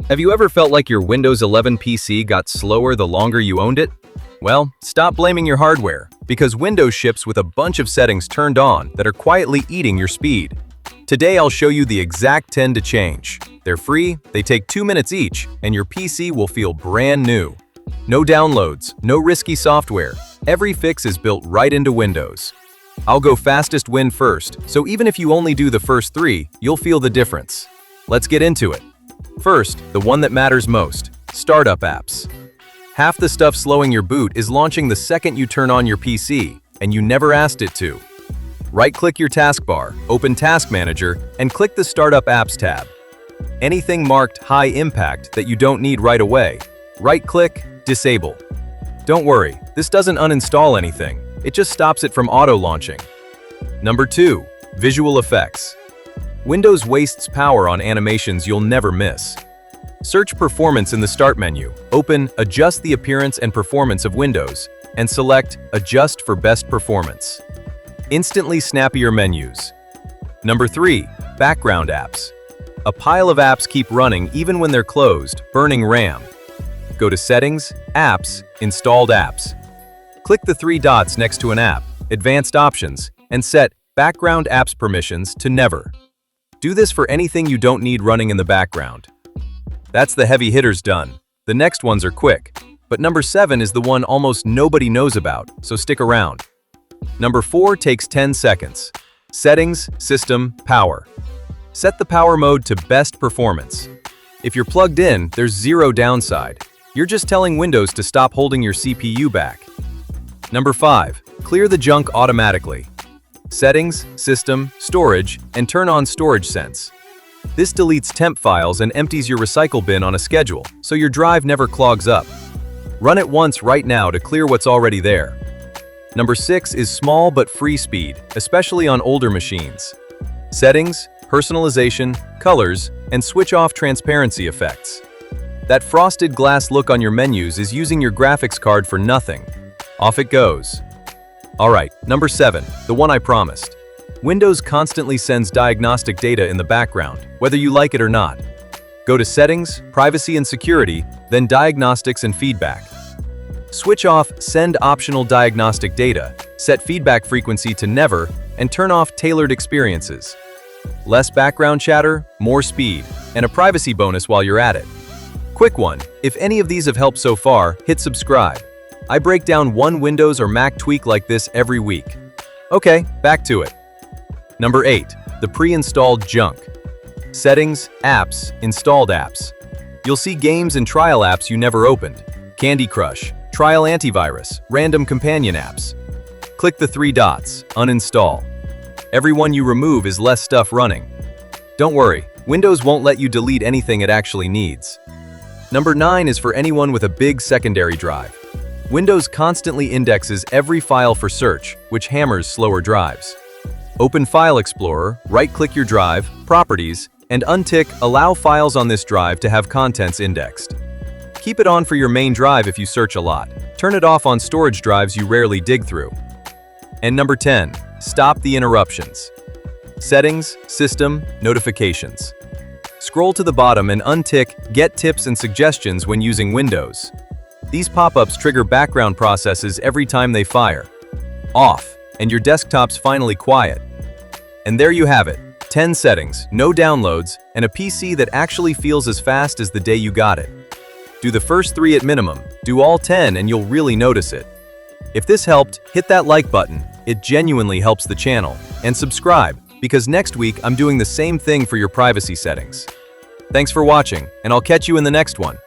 Have you ever felt like your Windows 11 PC got slower the longer you owned it? Well, stop blaming your hardware, because Windows ships with a bunch of settings turned on that are quietly eating your speed. Today I'll show you the exact 10 to change. They're free, they take 2 minutes each, and your PC will feel brand new. No downloads, no risky software. Every fix is built right into Windows. I'll go fastest win first, so even if you only do the first 3, you'll feel the difference. Let's get into it. First, the one that matters most, startup apps. Half the stuff slowing your boot is launching the second you turn on your PC, and you never asked it to. Right-click your taskbar, open Task Manager, and click the Startup Apps tab. Anything marked High Impact that you don't need right away, right-click, Disable. Don't worry, this doesn't uninstall anything, it just stops it from auto-launching. Number 2, Visual Effects. Windows wastes power on animations you'll never miss. Search Performance in the Start menu, open Adjust the Appearance and Performance of Windows, and select Adjust for Best Performance. Instantly snappier menus. Number 3, Background Apps. A pile of apps keep running even when they're closed, burning RAM. Go to Settings, Apps, Installed Apps. Click the 3 dots next to an app, Advanced Options, and set Background Apps Permissions to Never. Do this for anything you don't need running in the background. That's the heavy hitters done. The next ones are quick, but number 7 is the one almost nobody knows about, so stick around. Number 4 takes 10 seconds. Settings, System, Power. Set the power mode to Best Performance. If you're plugged in, there's zero downside. You're just telling Windows to stop holding your CPU back. Number 5, clear the junk automatically. Settings, System, Storage, and turn on Storage Sense. This deletes temp files and empties your recycle bin on a schedule, so your drive never clogs up. Run it once right now to clear what's already there. Number 6 is small but free speed, especially on older machines. Settings, Personalization, Colors, and switch off transparency effects. That frosted glass look on your menus is using your graphics card for nothing. Off it goes. Alright, number 7, the one I promised. Windows constantly sends diagnostic data in the background, whether you like it or not. Go to Settings, Privacy and Security, then Diagnostics and Feedback. Switch off Send Optional Diagnostic Data, set feedback frequency to Never, and turn off Tailored Experiences. Less background chatter, more speed, and a privacy bonus while you're at it. Quick one, if any of these have helped so far, hit subscribe. I break down one Windows or Mac tweak like this every week. Okay, back to it. Number 8, the pre-installed junk. Settings, Apps, Installed Apps. You'll see games and trial apps you never opened. Candy Crush, Trial Antivirus, Random Companion Apps. Click the 3 dots, Uninstall. Every one you remove is less stuff running. Don't worry, Windows won't let you delete anything it actually needs. Number 9 is for anyone with a big secondary drive. Windows constantly indexes every file for search, which hammers slower drives. Open File Explorer, right-click your drive, Properties, and untick Allow files on this drive to have contents indexed. Keep it on for your main drive if you search a lot. Turn it off on storage drives you rarely dig through. And number 10, stop the interruptions. Settings, System, Notifications. Scroll to the bottom and untick Get Tips and Suggestions when using Windows. These pop-ups trigger background processes every time they fire. Off, and your desktop's finally quiet. And there you have it, 10 settings, no downloads, and a PC that actually feels as fast as the day you got it. Do the first 3 at minimum, do all 10 and you'll really notice it. If this helped, hit that like button, it genuinely helps the channel, and subscribe, because next week I'm doing the same thing for your privacy settings. Thanks for watching, and I'll catch you in the next one.